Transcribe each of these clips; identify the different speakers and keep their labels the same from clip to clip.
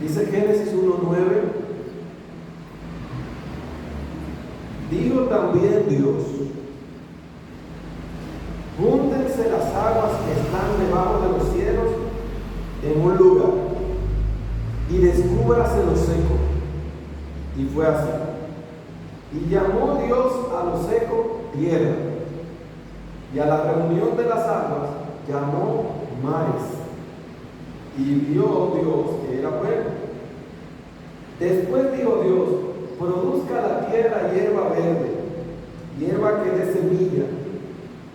Speaker 1: Dice Génesis 1:9. Dijo también Dios: júntense las aguas que están debajo de los cielos en un lugar, y descúbrase lo seco. Y fue así. Y llamó Dios a lo seco tierra, y a la reunión de las aguas llamó mares. Y vio Dios que era bueno. Después dijo Dios: produzca la tierra hierba verde, hierba que dé semilla,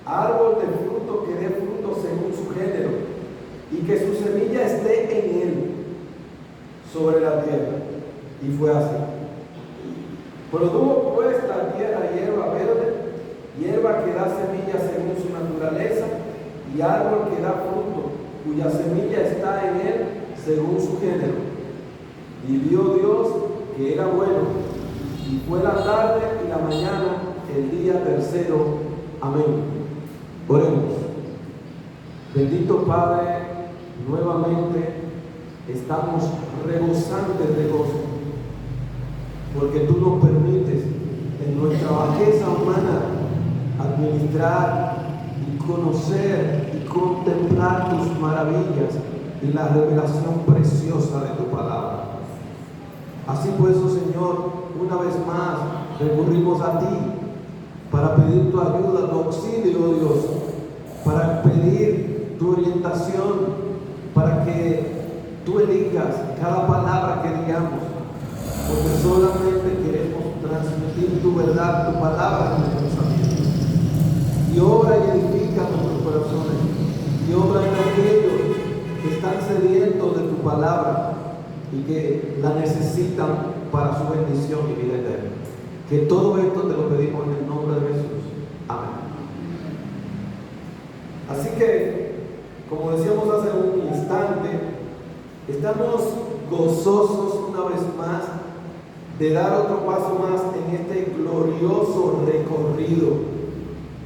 Speaker 1: árbol de fruto que dé fruto según su género, y que su semilla esté en él, sobre la tierra. Y fue así. Produjo pues la tierra hierba verde, hierba que da semilla según su naturaleza, y árbol que da fruto, cuya semilla está en él según su género. Y vio Dios que era bueno, y fue la tarde y la mañana el día tercero. Amén. Oremos. Bendito Padre, nuevamente estamos rebosantes de gozo, porque tú nos permites en nuestra bajeza humana administrar y conocer y contemplar tus maravillas y la revelación preciosa de tu palabra. Así pues, oh Señor, una vez más recurrimos a ti para pedir tu ayuda, tu auxilio, oh Dios, para pedir tu orientación, para que tú elijas cada palabra que digamos, porque solamente queremos transmitir tu verdad, tu palabra en nuestros amigos. Y obra y edifica nuestros corazones, y obra en aquellos que están sedientos de tu palabra y que la necesitan para su bendición y vida eterna. Que todo esto te lo pedimos en el nombre de Jesús. Amén. Así que, como decíamos hace un instante, estamos gozosos una vez más de dar otro paso más en este glorioso recorrido.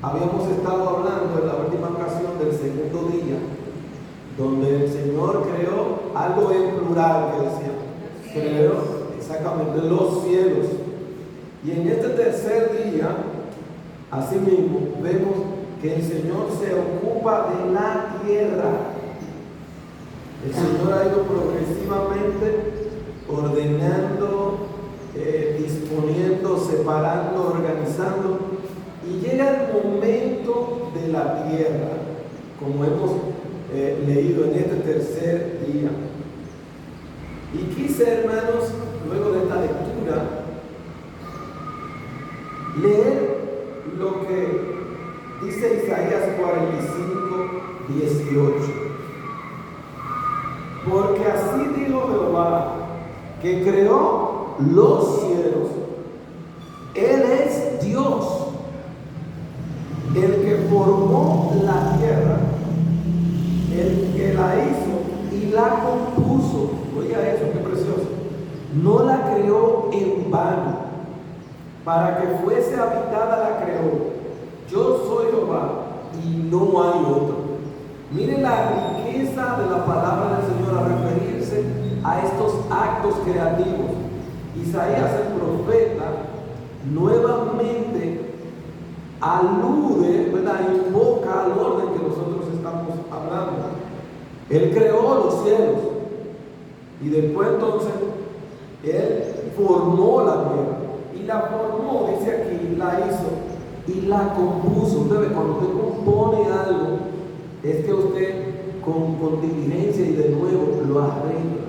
Speaker 1: Habíamos estado hablando en la última ocasión del segundo día, donde el Señor creó algo en plural, que decíamos. Creó exactamente los cielos. Y en este tercer día, asimismo, vemos que el Señor se ocupa de la tierra. El Señor ha ido progresivamente ordenando, disponiendo, separando, organizando, y llega el momento de la tierra, como hemos leído en este tercer día. Y quise, hermanos, luego de esta lectura, leer lo que dice Isaías 45:18. Porque así dijo Jehová, que creó los cielos. Él es Dios, el que formó la tierra, el que la hizo y la compuso. Oiga eso, qué precioso. No la creó en vano, para que fuese habitada la creó. Yo soy Jehová y no hay otro. Miren la riqueza de la palabra del Señor a referirse a estos actos creativos. Isaías, el profeta, nuevamente alude, ¿verdad?, invoca al orden que nosotros estamos hablando. Él creó los cielos y después entonces Él formó la tierra, y la formó, dice aquí, la hizo y la compuso. Usted ve, cuando usted compone algo, es que usted con diligencia y de nuevo lo arregla.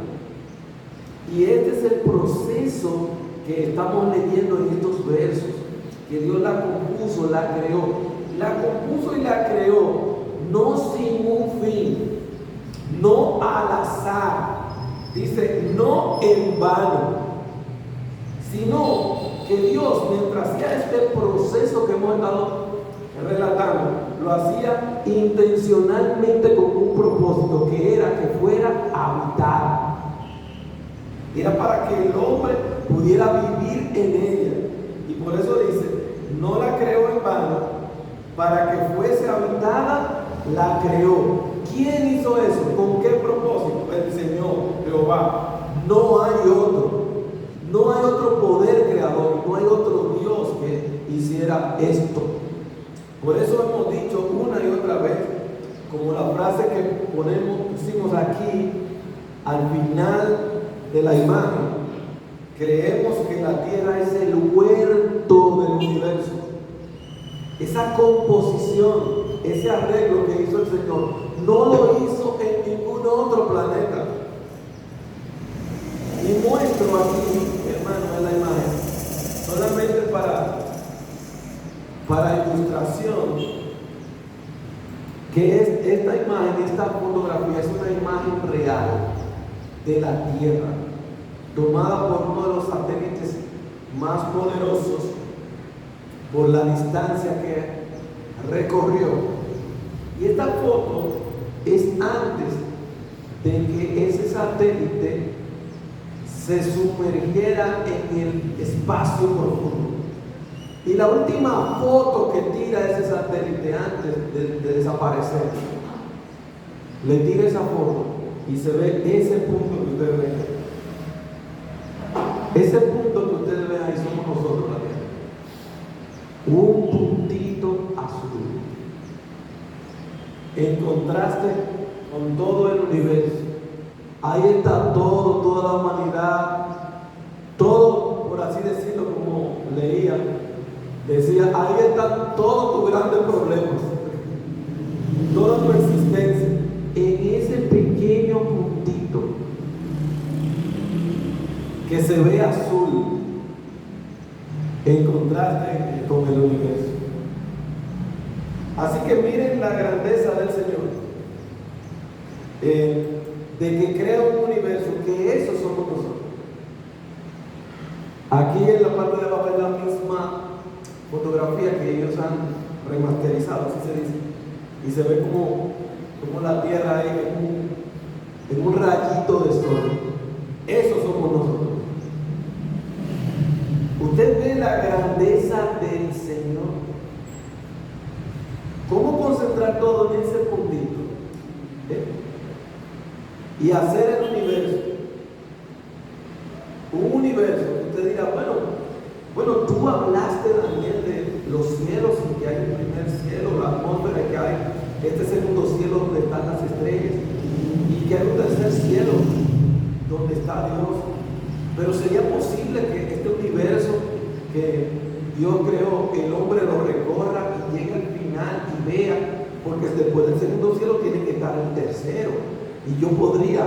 Speaker 1: Y este es el proceso que estamos leyendo en estos versos, que Dios la compuso, la creó. La compuso y la creó no sin un fin, no al azar, dice, no en vano, sino que Dios, mientras hacía este proceso que hemos estado relatando, lo hacía intencionalmente con un propósito, que era que fuera habitada. Era para que el hombre pudiera vivir en ella. Y por eso dice, no la creó en vano, para que fuese habitada, la creó. ¿Quién hizo eso? ¿Con qué propósito? El Señor, Jehová. no hay otro. No hay otro poder creador, no hay otro Dios que hiciera esto. Por eso hemos dicho una y otra vez, como la frase que pusimos aquí al final de la imagen, creemos que la tierra es el huerto del universo. Esa composición, ese arreglo que hizo el Señor, no lo hizo en ningún otro planeta. Y muestro aquí, hermano, en la imagen, solamente para ilustración, que es esta imagen, esta fotografía es una imagen real de la Tierra, tomada por uno de los satélites más poderosos por la distancia que recorrió. Y esta foto es antes de que ese satélite se sumergiera en el espacio profundo. Y la última foto que tira ese satélite antes de desaparecer, le tira esa foto y se ve ese punto que ustedes ven. Ese punto que ustedes ven ahí somos nosotros, la Tierra. Un puntito azul. En contraste con todo el universo. Ahí está todo, toda la humanidad, todo, por así decirlo, como leía, decía, ahí están todos tus grandes problemas, toda tu existencia, en ese pequeño puntito que se ve azul, en contraste con el universo. Así que miren la grandeza del Señor. De que crea un universo, que eso somos nosotros. Aquí en la parte de abajo es la misma fotografía que ellos han remasterizado, así se dice, y se ve como la Tierra ahí en un rayito de sol. Eso somos nosotros. Usted ve la grandeza del Señor. ¿Cómo concentrar todo en ese puntito? Y hacer el universo, un universo que usted dirá, bueno, tú hablaste, Daniel, de los cielos y que hay un primer cielo, la atmósfera, que hay este segundo cielo donde están las estrellas y que hay un tercer cielo donde está Dios. Pero sería posible que este universo que Dios creó, el hombre lo recorra y llegue al final y vea, porque después del segundo cielo tiene que estar el tercero. Y yo podría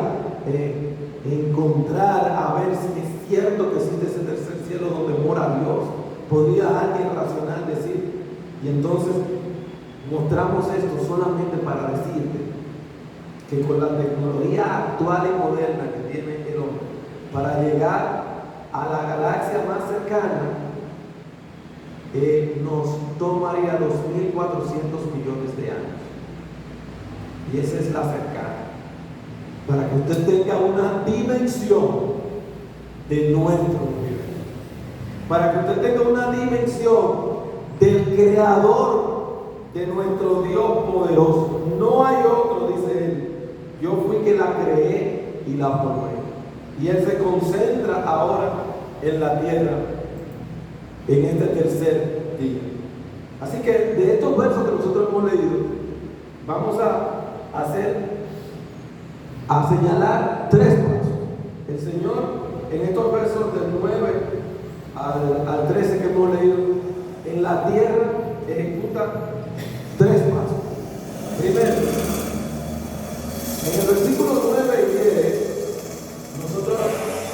Speaker 1: encontrar a ver si es cierto que existe ese tercer cielo donde mora Dios. Podría alguien racional decir. Y entonces mostramos esto solamente para decirte que con la tecnología actual y moderna que tiene el hombre, para llegar a la galaxia más cercana, nos tomaría 2.400 millones de años. Y esa es la cercana. Para que usted tenga una dimensión de nuestro universo. Para que usted tenga una dimensión del creador de nuestro Dios poderoso. No hay otro, dice él. Yo fui que la creé y la formé. Y él se concentra ahora en la tierra, en este tercer día. Así que de estos versos que nosotros hemos leído, vamos a señalar tres pasos. El Señor en estos versos del 9 al 13 que hemos leído, en la tierra ejecuta tres pasos. Primero, en el versículo 9 y 10, nosotros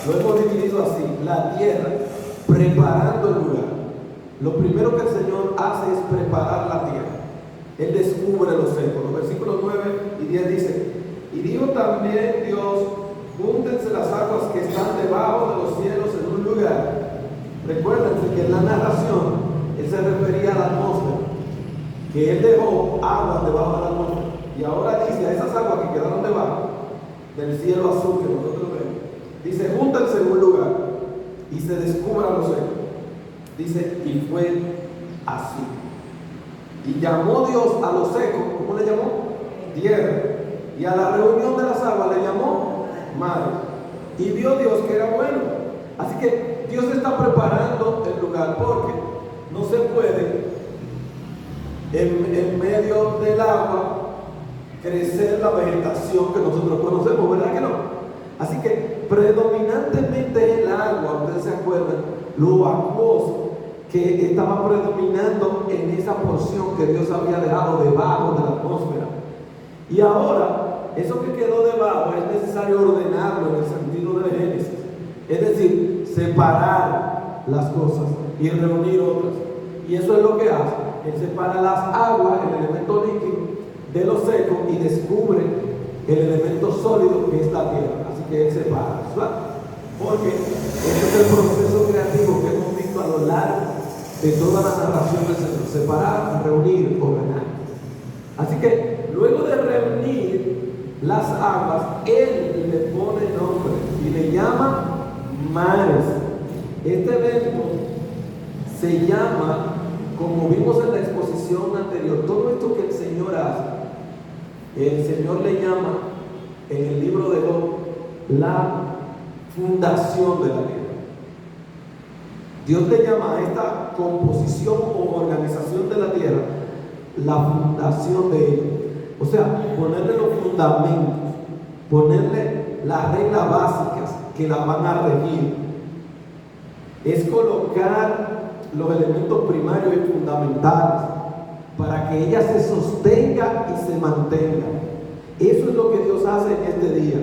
Speaker 1: lo hemos dividido así: la tierra preparando el lugar. Lo primero que el Señor hace es preparar la tierra. Él descubre los secos. Los versículos 9 y 10 dice: y dijo también Dios, júntense las aguas que están debajo de los cielos en un lugar. Recuérdense que en la narración él se refería a la atmósfera, que él dejó aguas debajo de la atmósfera. Y ahora dice a esas aguas que quedaron debajo del cielo azul que nosotros vemos, dice: júntense en un lugar y se descubran los secos. Dice: y fue así. Y llamó Dios a los secos, ¿cómo le llamó? Tierra. Y a la reunión de las aguas le llamó mar. y vio Dios que era bueno. Así que Dios está preparando el lugar, porque no se puede en medio del agua crecer la vegetación que nosotros conocemos, ¿verdad que no? Así que predominantemente el agua, ustedes se acuerdan, lo acuoso que estaba predominando en esa porción que Dios había dejado debajo de la atmósfera. Y ahora, eso que quedó debajo es necesario ordenarlo en el sentido de Génesis. Es decir, separar las cosas y reunir otras. Y eso es lo que hace. Él separa las aguas, el elemento líquido, de lo seco y descubre el elemento sólido que es la tierra. Así que él separa, ¿verdad? Porque ese es el proceso creativo que hemos visto a lo largo de toda la narración del Señor: separar, reunir, ordenar. Así que luego de reunir las aguas, él le pone nombre y le llama mares. Este evento se llama, como vimos en la exposición anterior, todo esto que el Señor hace, el Señor le llama en el libro de Job la fundación de la tierra. Dios le llama a esta composición o organización de la tierra la fundación de ella. O sea, ponerle los fundamentos, ponerle las reglas básicas que la van a regir. Es colocar los elementos primarios y fundamentales para que ella se sostenga y se mantenga. Eso es lo que Dios hace en este día.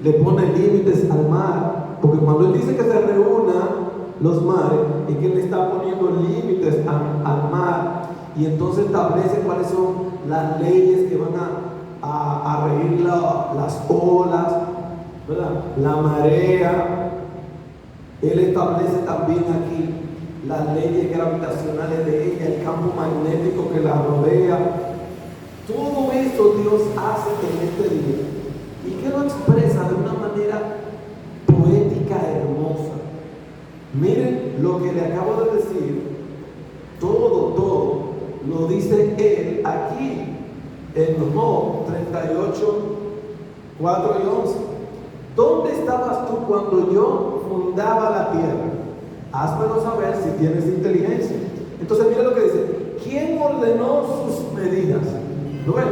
Speaker 1: Le pone límites al mar, porque cuando Él dice que se reúnan los mares, es que Él le está poniendo límites al mar, y entonces establece cuáles son las leyes que van a regir las olas, ¿verdad? La marea. Él establece también aquí las leyes gravitacionales de ella, el campo magnético que la rodea. Todo eso Dios hace en este día, y que lo expresa de una manera poética hermosa. Miren lo que le acabo de decir, todo lo dice él aquí en Job 38, 4 y 11. ¿Dónde estabas tú cuando yo fundaba la tierra? Házmelo saber si tienes inteligencia. Entonces mira lo que dice: ¿quién ordenó sus medidas? Bueno,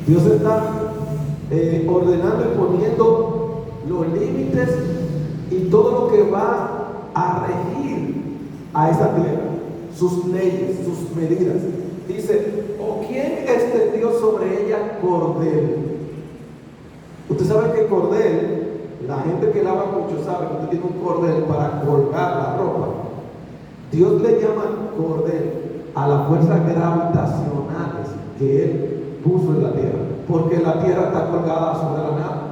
Speaker 1: Dios está ordenando y poniendo los límites y todo lo que va a regir a esa tierra, sus leyes, sus medidas. Dice: ¿o quién extendió sobre ella cordel? Usted sabe que cordel, la gente que lava mucho sabe que usted tiene un cordel para colgar la ropa. Dios le llama cordel a las fuerzas gravitacionales que Él puso en la tierra, porque la tierra está colgada sobre la nada.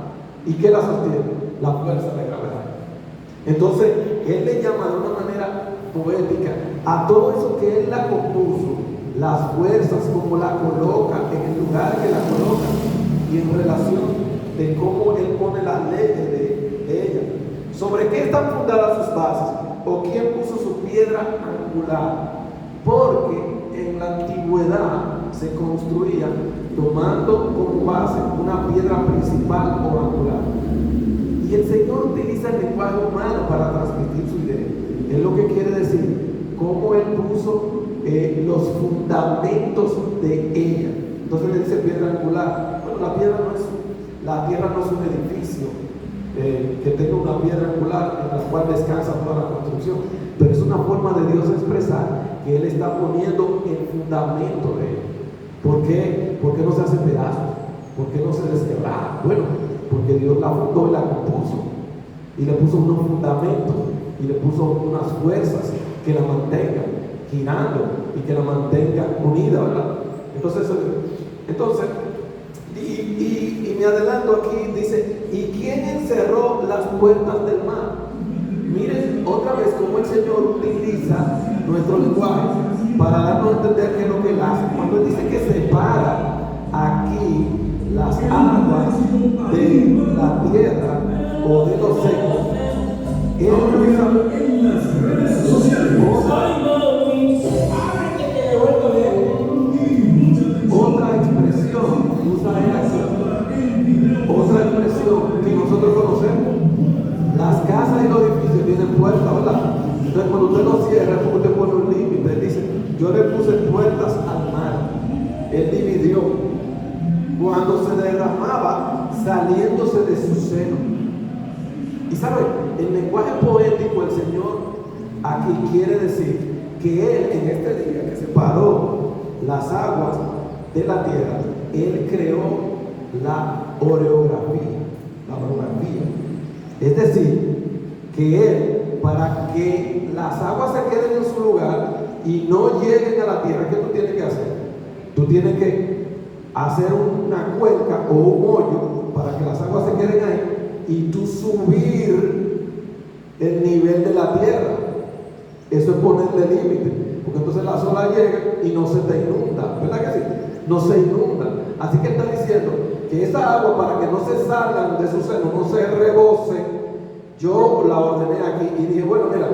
Speaker 1: ¿Y qué la sostiene? La fuerza de gravedad. Entonces Él le llama de una manera poética a todo eso que Él la compuso, las fuerzas, como la coloca en el lugar que la coloca, y en relación de cómo Él pone las leyes de ella. ¿Sobre qué están fundadas sus bases? ¿O quién puso su piedra angular? Porque en la antigüedad se construía tomando como base una piedra principal o angular. Y el Señor utiliza el lenguaje humano para transmitir su idea. Es lo que quiere decir, cómo Él puso los fundamentos de ella. Entonces le dice piedra angular. Bueno, la tierra no es un edificio que tenga una piedra angular en la cual descansa toda la construcción, pero es una forma de Dios expresar que Él está poniendo el fundamento de ella. ¿Por qué? ¿Por qué no se hace pedazos? ¿Por qué no se desquebraja? Bueno, porque Dios la fundó y la compuso, y le puso unos fundamentos, y le puso unas fuerzas que la mantengan girando y que la mantengan unida, ¿verdad? Entonces y me adelanto aquí, dice: ¿y quién encerró las puertas del mar? Miren otra vez cómo el Señor utiliza nuestro lenguaje para darnos a entender qué es lo que Él hace. Cuando Él dice que separa aquí las aguas de la tierra o de los secos, Él usa otra expresión, otra expresión que nosotros conocemos. cuando se derramaba saliéndose de su seno. Y sabe, el lenguaje poético el Señor aquí quiere decir que Él en este día que separó las aguas de la tierra, Él creó la orografía. Es decir, que Él, para que las aguas se queden en su lugar y no lleguen a la tierra, ¿qué tú tienes que hacer? Tú tienes que hacer una cuenca o un hoyo para que las aguas se queden ahí y tú subir el nivel de la tierra. Eso es ponerle límite, porque entonces la ola llega y no se te inunda, ¿verdad que sí? No se inunda. Así que está diciendo que esa agua, para que no se salgan de su seno, no se rebose, yo la ordené aquí y dije, bueno, mira,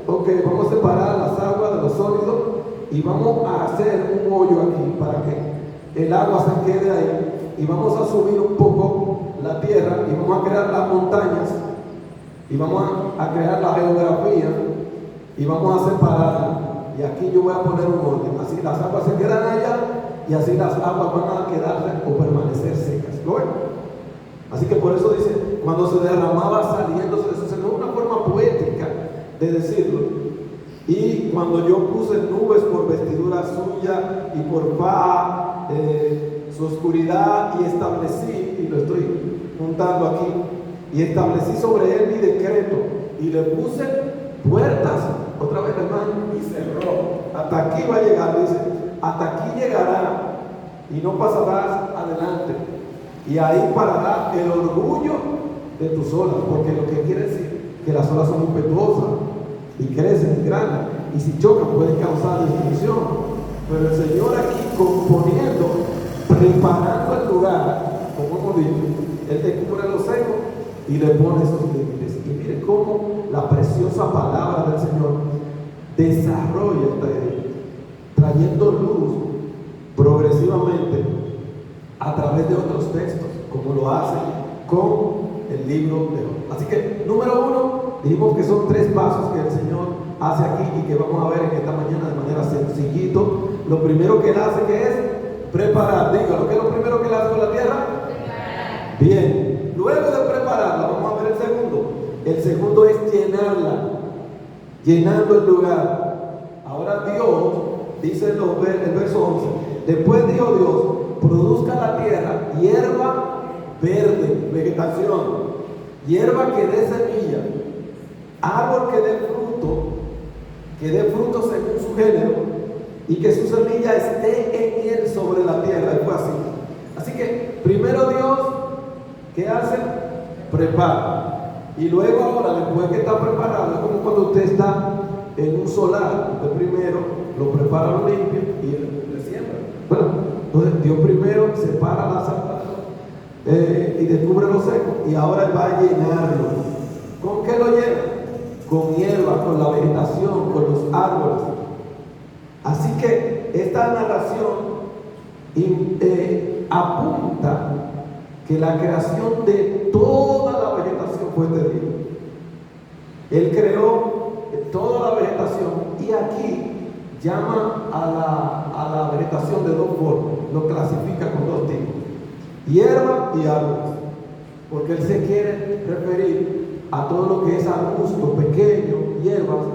Speaker 1: ok, vamos a separar las aguas de los sólidos y vamos a hacer un hoyo aquí para que el agua se quede ahí y vamos a subir un poco la tierra y vamos a crear las montañas y vamos a crear la geografía y vamos a separarla. Y aquí yo voy a poner un orden, así las aguas se quedan allá y así las aguas van a quedarse o permanecer secas. ¿Lo ven? Así que por eso dice, cuando se derramaba saliéndose de su seno, es una forma poética de decirlo. Y cuando yo puse nubes por vestidura suya y por faja su oscuridad, y establecí, y lo estoy juntando aquí, y establecí sobre él mi decreto y le puse puertas, otra vez hermano, y cerró. Hasta aquí va a llegar, dice, hasta aquí llegará y no pasarás adelante. Y ahí parará el orgullo de tus olas, porque lo que quiere decir que las olas son impetuosas y crecen grandes, y si chocan pueden causar destrucción. Pero el Señor aquí componiendo, preparando el lugar, como hemos dicho, Él te cubre lo seco y le pone esos límites. Y miren cómo la preciosa palabra del Señor desarrolla esta idea, trayendo luz progresivamente a través de otros textos, como lo hace con el libro de hoy. Así que, número uno, dijimos que son 3 pasos que el Señor hace aquí y que vamos a ver en esta mañana de manera sencillito. Lo primero que Él hace, que es preparar. Dígalo, ¿qué es lo primero que Él hace con la tierra? Preparar. Bien, luego de prepararla, vamos a ver el segundo. El segundo es llenarla, llenando el lugar. Ahora Dios, dice el verso 11, después dijo Dios, produzca la tierra hierba verde, vegetación, hierba que dé semilla, árbol que dé fruto según su género, y que su semilla esté en él sobre la tierra. Y fue así. Así que primero Dios, ¿qué hace? Prepara. Y luego ahora, después que está preparado, es como cuando usted está en un solar. Usted primero lo prepara, lo limpia y le siembra. Bueno, entonces Dios primero separa las aguas y descubre lo seco, y ahora Él va a llenarlo. ¿Con qué lo llena? Con hierba, con la vegetación, con los árboles. Así que esta narración apunta que la creación de toda la vegetación fue de Dios. Él creó toda la vegetación, y aquí llama a la vegetación de 2 formas, lo clasifica con 2 tipos: hierba y árboles, porque Él se quiere referir a todo lo que es arbusto, pequeño, hierbas,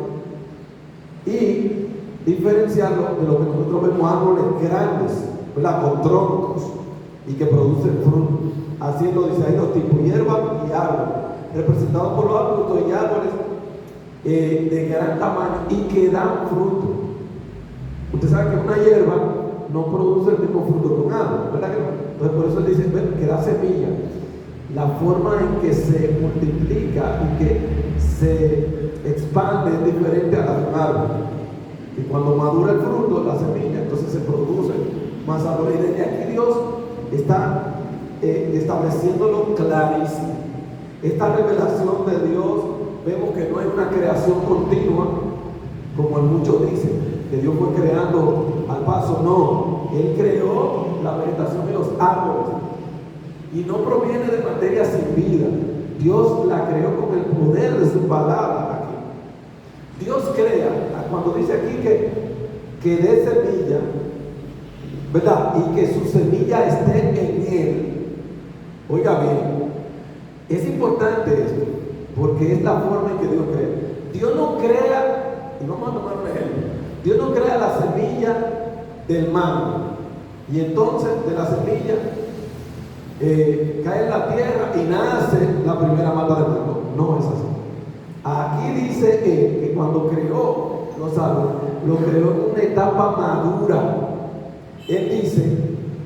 Speaker 1: y diferenciarlo de lo que nosotros vemos árboles grandes, ¿verdad? Con troncos y que producen frutos. Haciendo, dice, hay 2 tipos, hierba y árbol, representados por los arbustos y árboles de gran tamaño y que dan fruto. Usted sabe que una hierba no produce el mismo fruto que un árbol, ¿verdad que no? Entonces por eso él dice que da semilla. La forma en que se multiplica y que se expande es diferente a la de un árbol. Y cuando madura el fruto, la semilla, entonces se produce más árboles. Y desde aquí Dios está estableciéndolo clarísimo. Esta revelación de Dios, vemos que no es una creación continua, como muchos dicen, que Dios fue creando al paso. No, Él creó la vegetación de los árboles, y no proviene de materia sin vida. Dios la creó con el poder de su palabra aquí. Dios crea, cuando dice aquí que dé semilla, ¿verdad? Y que su semilla esté en Él. Oiga bien, es importante esto, porque es la forma en que Dios crea. Dios no crea, y vamos a tomar un ejemplo, Dios no crea la semilla del mango, y entonces de la semilla cae en la tierra y nace la primera mata de mango. No es así. Aquí dice él que cuando creó los árboles, lo creó en una etapa madura. Él dice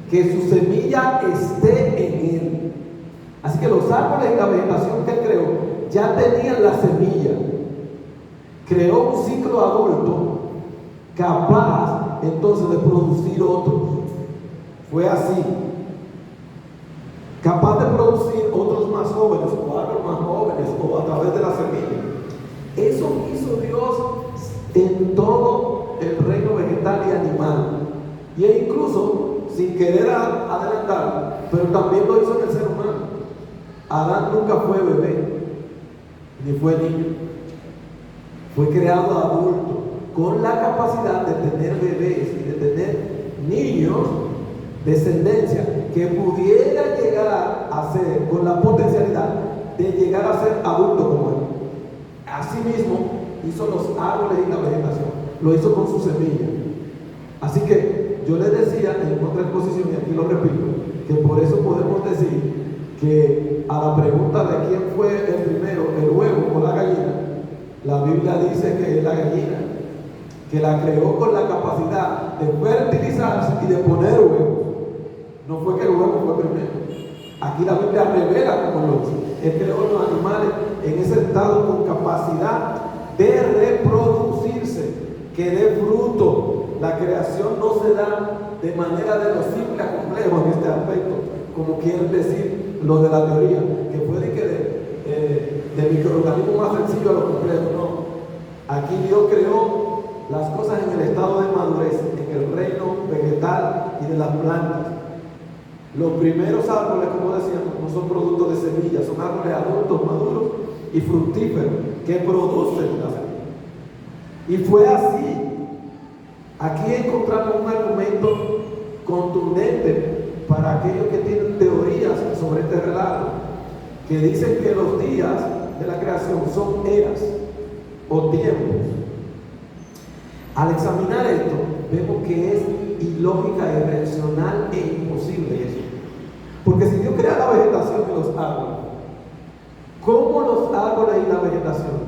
Speaker 1: que su semilla esté en él. Así que los árboles y la vegetación que él creó ya tenían la semilla. Creó un ciclo adulto capaz entonces de producir otros. Fue así. Capaz de producir otros más jóvenes o árboles más jóvenes o a través de la semilla. Eso hizo Dios en todo el reino vegetal y animal. Y incluso, sin querer adelantar, pero también lo hizo en el ser humano. Adán nunca fue bebé, ni fue niño. Fue creado adulto, con la capacidad de tener bebés y de tener niños, descendencia, que pudiera llegar a ser, con la potencialidad de llegar a ser adulto como él. Asimismo, hizo los árboles y la vegetación, lo hizo con su semilla. Así que yo les decía en otra exposición, y aquí lo repito, que por eso podemos decir que a la pregunta de quién fue el primero, el huevo o la gallina, la Biblia dice que es la gallina, que la creó con la capacidad de fertilizarse y de poner huevos. No fue que el huevo fue primero. Aquí la Biblia revela cómo lo hizo. Él creó los animales en ese estado con capacidad de reproducirse, que dé fruto. La creación no se da de manera de lo simple a complejo en este aspecto, como quieren decir los de la teoría, que puede que de microorganismo más sencillo a lo complejo. No. Aquí Dios creó las cosas en el estado de madurez, en el reino vegetal y de las plantas. Los primeros árboles, como decíamos, no son productos de semillas, son árboles adultos, maduros y fructíferos que producen la semilla. Y fue así. Aquí encontramos un argumento contundente para aquellos que tienen teorías sobre este relato, que dicen que los días de la creación son eras o tiempos. Al examinar esto, vemos que es ilógica, irracional e imposible eso. Porque si Dios crea la vegetación y los árboles, ¿cómo los árboles y la vegetación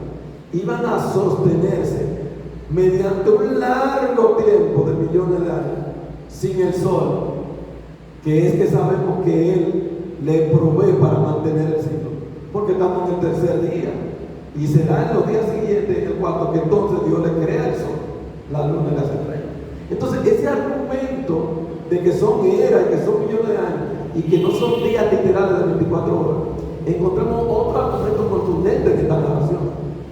Speaker 1: iban a sostenerse mediante un largo tiempo de millones de años sin el sol? Que es que sabemos que Él le provee para mantener el ciclo, porque estamos en el tercer día y será en los días siguientes, el cuarto, que entonces Dios le crea el sol, la luna y las estrellas. Entonces ese argumento de que son eras y que son millones de años y que no son días literales de 24 horas, encontramos otro argumento contundente en esta narración.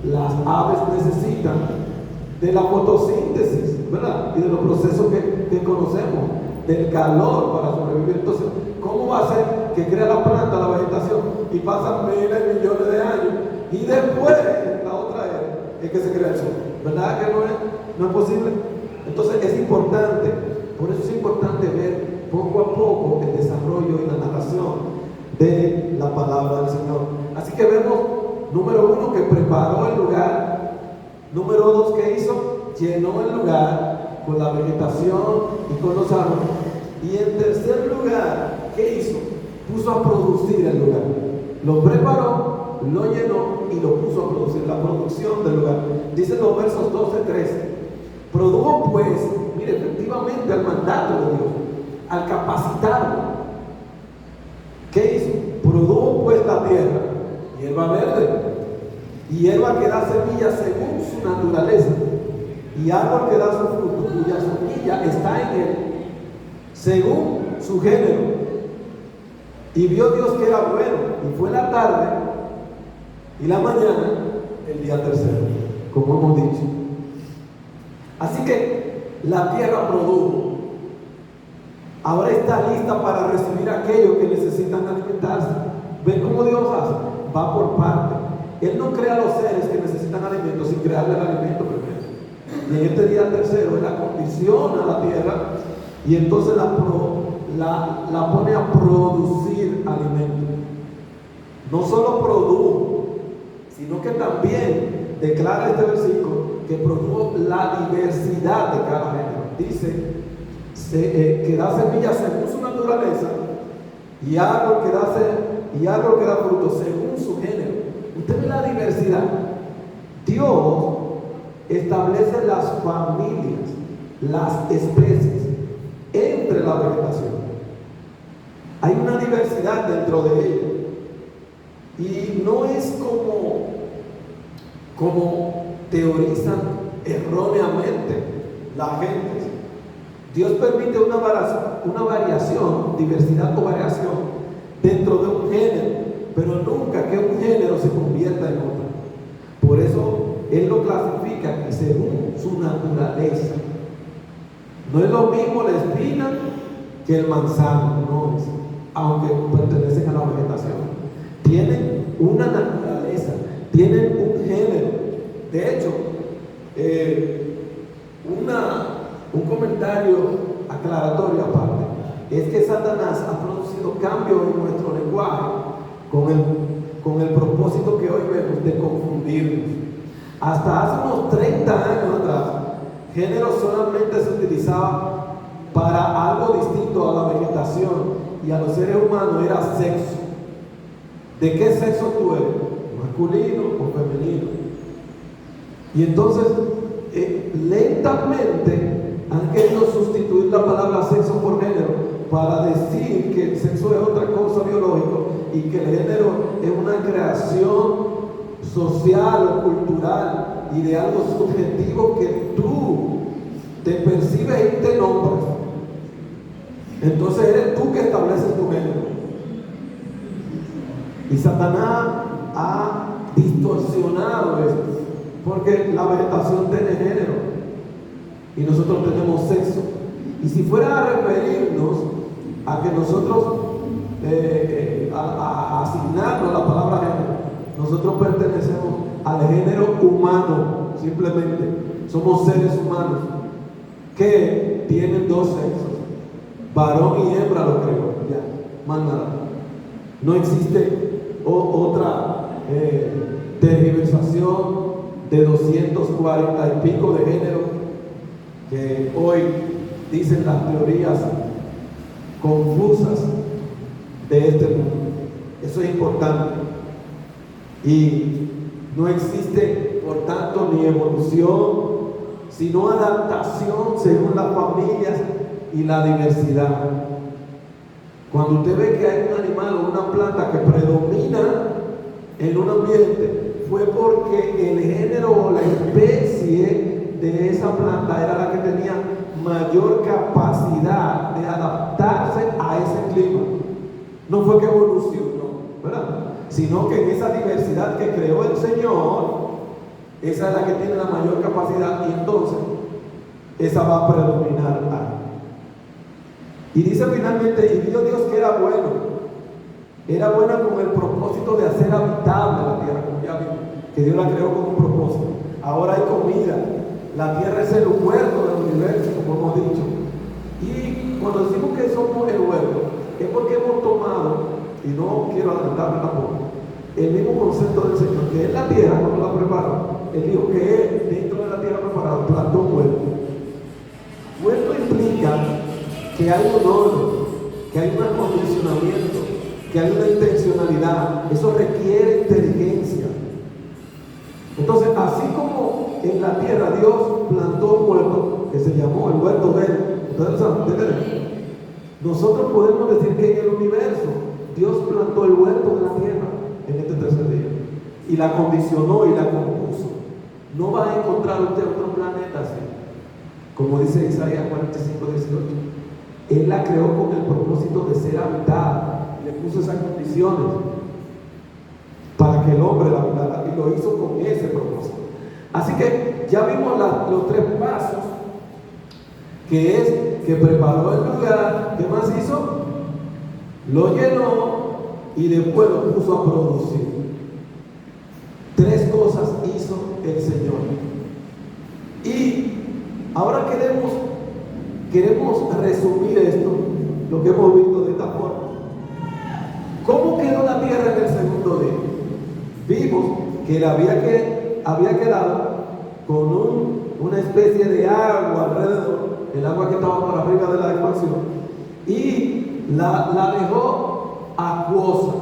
Speaker 1: Las aves necesitan de la fotosíntesis, ¿verdad? Y de los procesos que conocemos, del calor para sobrevivir. Entonces, ¿cómo va a ser que crea la planta, la vegetación, y pasan miles de millones de años y después, la otra era, es que se crea el sol? ¿Verdad que no es posible? Entonces es importante, por eso es importante ver poco a poco el desarrollo y la narración de la palabra del Señor. Así que vemos, número uno, que preparó el lugar. Número dos, ¿qué hizo? Llenó el lugar con la vegetación y con los árboles. Y en tercer lugar, ¿qué hizo? Puso a producir el lugar. Lo preparó, lo llenó y lo puso a producir, la producción del lugar. Dicen los versos 12 y 13. Produjo pues, mire, efectivamente al mandato de Dios, al capacitarlo. ¿Qué hizo? Produjo pues la tierra, hierba verde, y hierba que da semilla según su naturaleza, y árbol que da su fruto, cuya semilla está en él, según su género. Y vio Dios que era bueno, y fue la tarde y la mañana el día tercero, como hemos dicho. Así que la tierra produjo. Ahora está lista para recibir a aquellos que necesitan alimentarse. ¿Ven cómo Dios hace? Va por parte. Él no crea a los seres que necesitan alimento sin crearle el alimento primero. Y en este día tercero, Él acondiciona la tierra y entonces la pone a producir alimento. no solo produjo, sino que también declara este versículo que produjo la diversidad de cada género. Dice que da semillas según su naturaleza y árbol que da fruto según su género. Usted ve la diversidad. Dios establece las familias, las especies entre la vegetación. Hay una diversidad dentro de ella. Y no es como teorizan erróneamente la gente. Dios permite una variación, diversidad o variación dentro de un género, pero nunca que un género se convierta en otro. Por eso Él lo clasifica según su naturaleza. No es lo mismo la espina que el manzano, no es, aunque pertenecen a la vegetación. Tienen una naturaleza, tienen un género. De hecho, un comentario aclaratorio aparte es que Satanás ha producido cambios en nuestro lenguaje con el propósito que hoy vemos de confundirnos. Hasta hace unos 30 años atrás, género solamente se utilizaba para algo distinto a la vegetación y a los seres humanos, era sexo. ¿De qué sexo tú eres? ¿Masculino o femenino? Y entonces, lentamente han querido sustituir la palabra sexo por género para decir que el sexo es otra cosa biológica y que el género es una creación social o cultural y de algo subjetivo que tú te percibes y te nombras. Entonces eres tú que estableces tu género. Y Satanás ha distorsionado esto, porque la vegetación tiene género y nosotros tenemos sexo. Y si fuera a referirnos a que nosotros a asignarnos la palabra género, nosotros pertenecemos al género humano, simplemente somos seres humanos que tienen dos sexos, varón y hembra, lo creo, ya, más nada. No existe otra tergiversación de 240 y pico de géneros que hoy dicen las teorías confusas de este mundo. Eso es importante. Y no existe, por tanto, ni evolución, sino adaptación según las familias y la diversidad. Cuando usted ve que hay un animal o una planta que predomina en un ambiente, fue porque el género o la especie de esa planta era la que tenía mayor capacidad de adaptarse a ese clima. No fue que evolucionó, ¿verdad? Sino que en esa diversidad que creó el Señor, esa es la que tiene la mayor capacidad y entonces esa va a predominar ahí. Y dice finalmente, y vio Dios que era buena con el propósito de hacer habitable la tierra, como ya vimos, que Dios la creó con un propósito. Ahora hay comida, la tierra es el huerto del universo, como hemos dicho. Y cuando decimos que somos el huerto, es porque hemos tomado, y no quiero adelantarme tampoco, el mismo concepto del Señor, que es la tierra cuando la preparó. Él dijo que Él, dentro de la tierra preparada, plantó un huerto. Huerto implica que hay un orden, que hay un acondicionamiento, que hay una intencionalidad. Eso requiere inteligencia. Entonces, así como en la tierra Dios plantó un huerto que se llamó el huerto de Él, ustedes saben, nosotros podemos decir que en el universo Dios plantó el huerto de la tierra en este tercer día y la condicionó y la compuso. No va a encontrar usted otro planeta así, como dice Isaías 45:18. Él la creó con el propósito de ser habitada, le puso esas condiciones para que el hombre la habitara y lo hizo con ese propósito. Así que ya vimos los tres pasos, que es que preparó el lugar. ¿Qué más hizo? Lo llenó y después lo puso a producir. Tres cosas hizo el Señor. Y ahora queremos resumir esto, lo que hemos visto de esta forma. ¿Cómo quedó la tierra en el segundo día? Vimos que había quedado con una especie de agua alrededor, el agua que estaba por arriba de la expansión, y la dejó acuosa,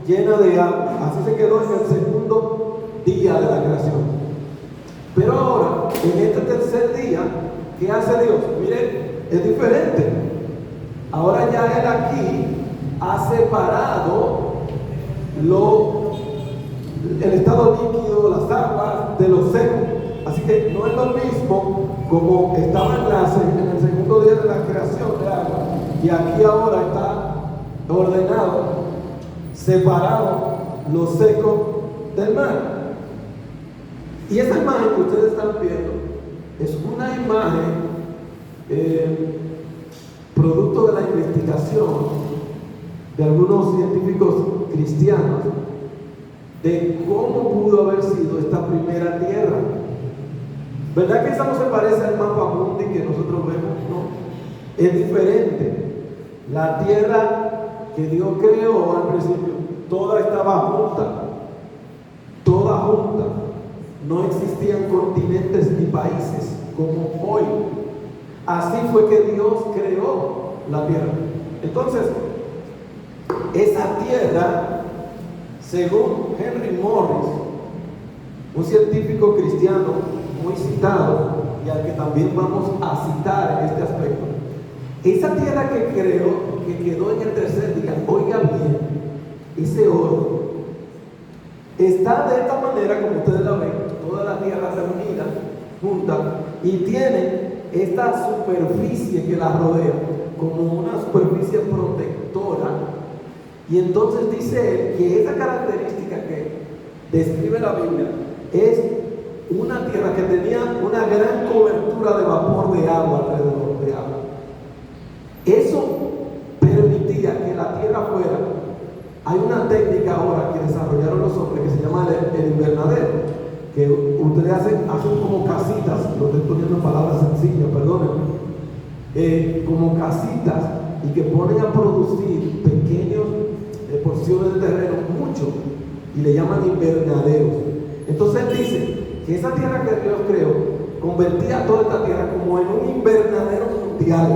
Speaker 1: llena de agua. Así se quedó en el segundo día de la creación. Pero ahora, en este tercer día, ¿qué hace Dios? Miren, es diferente. Ahora ya Él aquí ha separado el estado líquido, las aguas, de lo seco. Así que no es lo mismo como estaba en el segundo día de la creación de agua, y aquí ahora está ordenado, separado lo seco del mar. Y esa imagen que ustedes están viendo es una imagen producto de la investigación de algunos científicos cristianos de cómo pudo haber sido esta primera tierra. ¿Verdad que esa no se parece al mapa mundi que nosotros vemos? No, es diferente. La tierra que Dios creó al principio, toda estaba junta, toda junta. No existían continentes ni países como hoy. Así fue que Dios creó la tierra. Entonces, esa tierra, según Henry Morris, un científico cristiano muy citado y al que también vamos a citar en este aspecto, esa tierra que creó, que quedó en el tercer día, oiga bien, ese oro está de esta manera como ustedes la ven, toda la tierra reunida, junta, y tiene esta superficie que la rodea como una superficie protectora. Y entonces dice él que esa característica que describe la Biblia es una tierra que tenía una gran cobertura de vapor de agua alrededor de agua. Eso permitía que la tierra fuera. Hay una técnica ahora que desarrollaron los hombres que se llama el invernadero, que ustedes hacen como casitas, lo estoy poniendo en palabras sencillas, perdónenme, como casitas, y que ponen a producir pequeñas porciones de terreno, mucho, y le llaman invernaderos. Entonces él dice que esa tierra que Dios creó convertía toda esta tierra como en un invernadero mundial,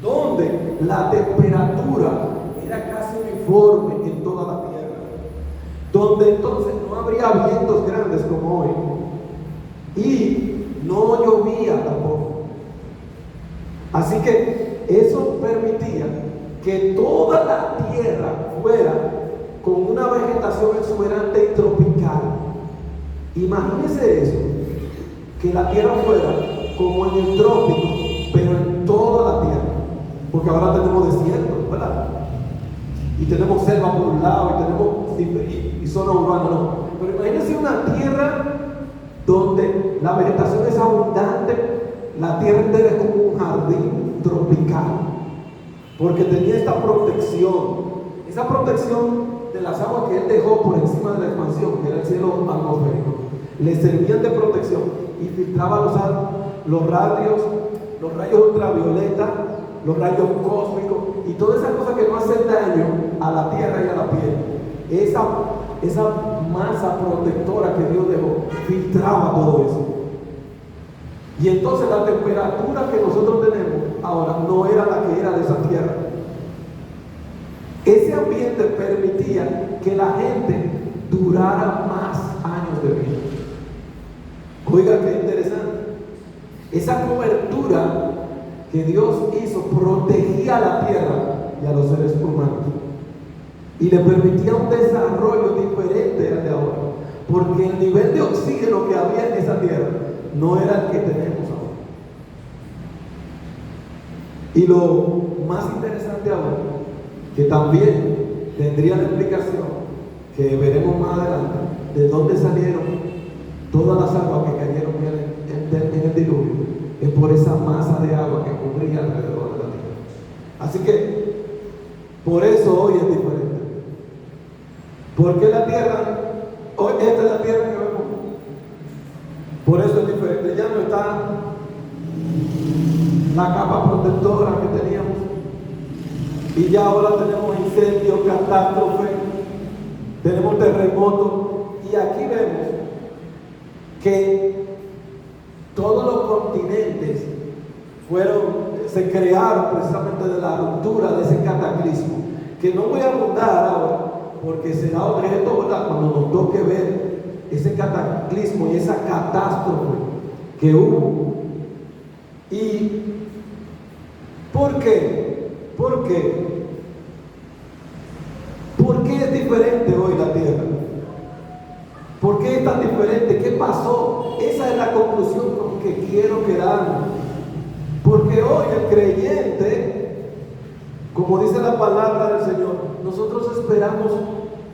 Speaker 1: donde la temperatura era casi uniforme en toda la tierra, donde entonces no habría vientos grandes como hoy y no llovía tampoco. Así que eso permitía que toda la tierra fuera con una vegetación exuberante y tropical. Imagínense eso, que la tierra fuera como en el trópico, pero en toda la tierra, porque ahora tenemos desiertos, ¿verdad? Y tenemos selva por un lado, y tenemos zona urbana, no. Pero imagínense una tierra donde la vegetación es abundante, la tierra entera es como un jardín tropical, porque tenía esta protección, esa protección de las aguas que él dejó por encima de la expansión, que era el cielo atmosférico, le servían de protección y filtraban los rayos ultravioleta, los rayos cósmicos y todas esas cosas que no hacen daño a la tierra y a la piel. Esa masa protectora que Dios dejó filtraba todo eso. Y entonces la temperatura que nosotros tenemos ahora no era la que era de esa tierra. Ese ambiente permitía que la gente durara más años de vida. Oiga, qué interesante. Esa cobertura que Dios hizo protegía a la tierra y a los seres humanos, y le permitía un desarrollo diferente al de ahora, porque el nivel de oxígeno que había en esa tierra no era el que tenemos ahora. Y lo más interesante ahora, que también tendría la explicación que veremos más adelante, de dónde salieron todas las aguas que cayeron en el diluvio, es por esa masa de agua que cubría alrededor de la tierra. Así que por eso hoy es diferente. Porque la tierra, hoy esta es la tierra que vemos, por eso es diferente. Ya no está la capa protectora que teníamos, Y ya ahora tenemos incendios, catástrofe, tenemos terremotos. Y aquí vemos que todos los continentes se crearon precisamente de la ruptura de ese cataclismo, que no voy a abundar ahora, porque será objeto, ¿verdad?, cuando nos toque ver ese cataclismo y esa catástrofe que hubo. ¿Y por qué? ¿Por qué? ¿Por qué es diferente hoy la tierra? ¿Por qué es tan diferente? ¿Qué pasó? Esa es la conclusión con que quiero quedarme. Porque hoy el creyente, como dice la palabra del Señor, nosotros esperamos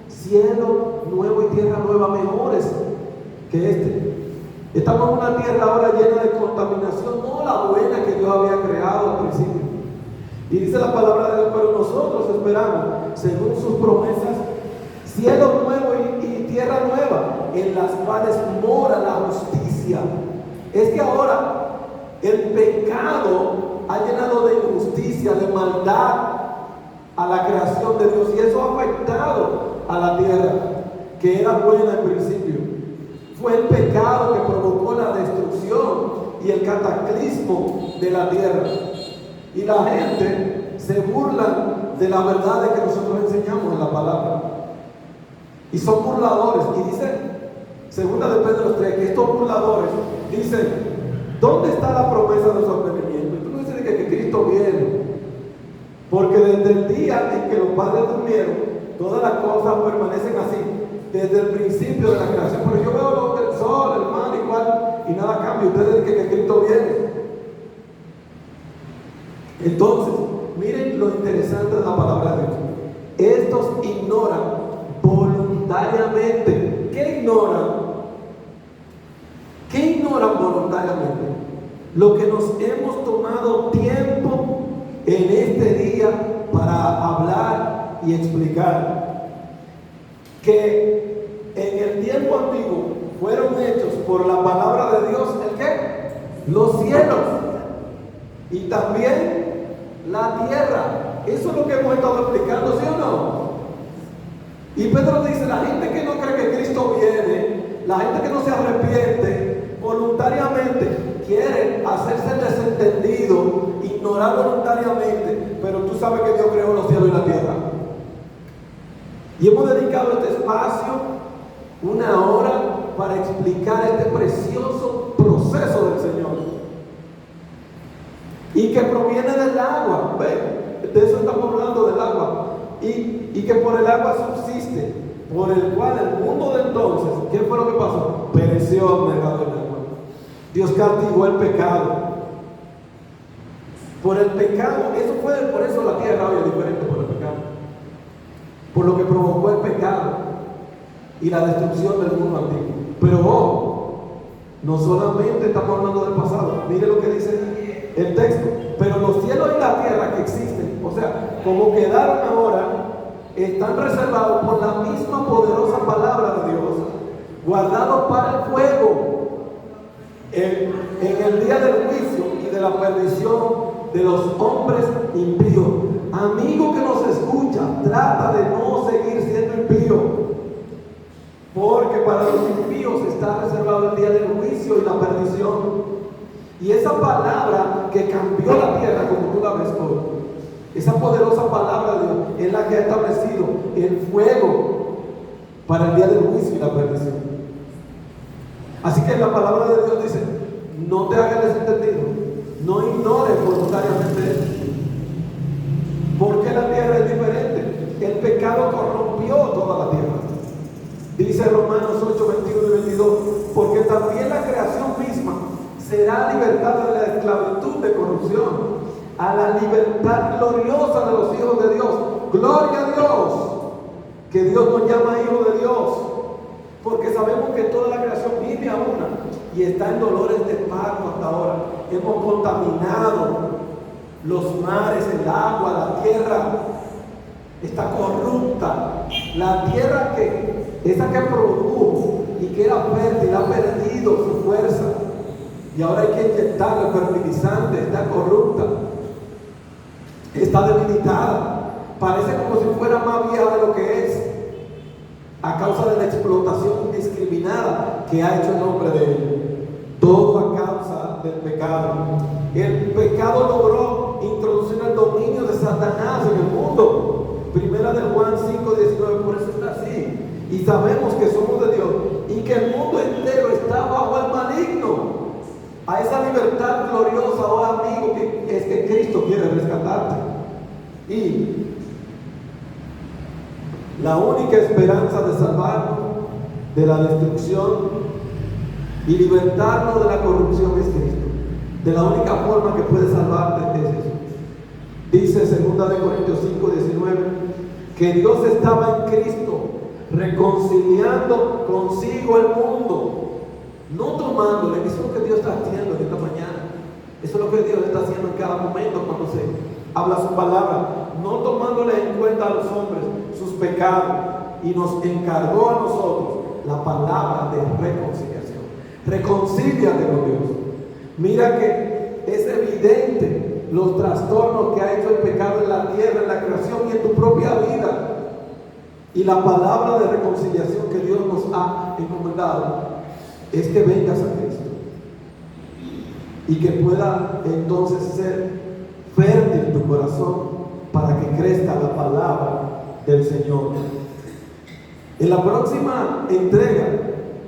Speaker 1: cielo nuevo y tierra nueva mejores que este. Estamos en una tierra ahora llena de contaminación, no la buena que Dios había creado al principio. Y dice la palabra de Dios, pero nosotros esperamos, según sus promesas, cielo nuevo y tierra nueva, en las cuales mora la justicia. Es que ahora el pecado ha llenado de injusticia, de maldad a la creación de Dios, y eso ha afectado a la tierra, que era buena en principio. Fue el pecado que provocó la destrucción y el cataclismo de la tierra. Y la gente se burla de la verdad de que nosotros enseñamos en la palabra. Y son burladores. Y dice, segunda de Pedro 3, que estos burladores dicen, ¿dónde está la promesa de su advenimiento? Y tú no dices que Cristo viene. Porque desde el día en que los padres durmieron, todas las cosas permanecen así, desde el principio de la creación. Pero yo veo el sol, el mar igual, y nada cambia. Ustedes dicen que Cristo viene. Entonces, miren lo interesante de la palabra de Dios. Estos ignoran voluntariamente. ¿Qué ignoran? ¿Qué ignoran voluntariamente? Lo que nos hemos tomado tiempo en este día para hablar y explicar. Que en el tiempo antiguo fueron hechos por la palabra de Dios, ¿el qué? Los cielos. Y también la tierra. Eso es lo que hemos estado explicando, ¿sí o no? Y Pedro dice, la gente que no cree que Cristo viene, la gente que no se arrepiente voluntariamente, quiere hacerse el desentendido, ignorar voluntariamente, pero tú sabes que Dios creó los cielos y la tierra. Y hemos dedicado este espacio, una hora, para explicar este precioso proceso del Señor. Y que proviene del agua. ¿Ven? De eso estamos hablando, del agua. Y que por el agua subsiste, por el cual el mundo de entonces, ¿qué fue lo que pasó? Pereció negado el agua. Dios castigó el pecado. Por el pecado, por eso la tierra hoy es diferente, por el pecado. Por lo que provocó el pecado y la destrucción del mundo antiguo. Pero no solamente estamos hablando del pasado. Mire lo que dice el texto. Pero los cielos y la tierra que existen, o sea, como quedaron ahora, están reservados por la misma poderosa palabra de Dios, guardados para el fuego en el día del juicio y de la perdición de los hombres impíos. Amigo que nos escucha, trata de no seguir siendo impío, porque para los impíos está reservado el día del juicio y la perdición. Y esa palabra que cambió la tierra, como tú la ves hoy, esa poderosa palabra de Dios es la que ha establecido el fuego para el día del juicio y la perdición. Así que la palabra de Dios dice, no te hagas desentendido, no ignores voluntariamente esto. Porque la tierra es diferente. El pecado corrompió toda la tierra. Dice Romanos 8, 21 y 22, porque también la creación misma será libertada de la esclavitud de corrupción a la libertad gloriosa de los hijos de Dios. Gloria a Dios, que Dios nos llama hijos de Dios, porque sabemos que toda la creación vive a una y está en dolores de parto hasta ahora. Hemos contaminado los mares, el agua, la tierra está corrupta. La tierra esa que produjo y que era fértil ha perdido su fuerza. Y ahora hay que inyectarle fertilizante, está corrupta, está debilitada. parece como si fuera más vieja de lo que es, a causa de la explotación indiscriminada que ha hecho el hombre de él. Todo a causa del pecado. El pecado logró introducir el dominio de Satanás en el mundo. Primera de Juan 5:19, por eso está así. Y sabemos que somos de Dios y que el mundo entero está bajo el maligno. A esa libertad gloriosa, oh amigo, que es que Cristo quiere rescatarte. Y la única esperanza de salvarnos de la destrucción y libertarnos de la corrupción es Cristo. De la única forma que puede salvarte es eso. Dice 2 Corintios 5:19 que Dios estaba en Cristo reconciliando consigo el mundo, no tomándole. Eso es lo que Dios está haciendo en esta mañana. Eso es lo que Dios está haciendo en cada momento cuando se habla su palabra, no tomándole en cuenta a los hombres sus pecados, y nos encargó a nosotros la palabra de reconciliación. Reconcíliate con Dios. Mira que es evidente los trastornos que ha hecho el pecado en la tierra, en la creación y en tu propia vida. Y la palabra de reconciliación que Dios nos ha encomendado es que vengas a Cristo y que pueda entonces ser fértil tu corazón para que crezca la palabra del Señor. En la próxima entrega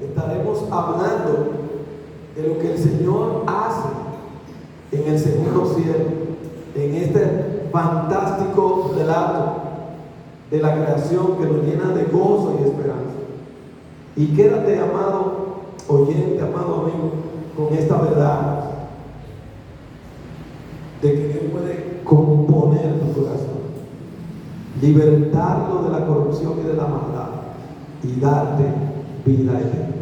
Speaker 1: estaremos hablando de lo que el Señor hace en el segundo cielo, en este fantástico relato de la creación que nos llena de gozo y esperanza. Y quédate, amado oyente, amado amigo, con esta verdad de que Dios puede componer tu corazón, libertarlo de la corrupción y de la maldad y darte vida eterna.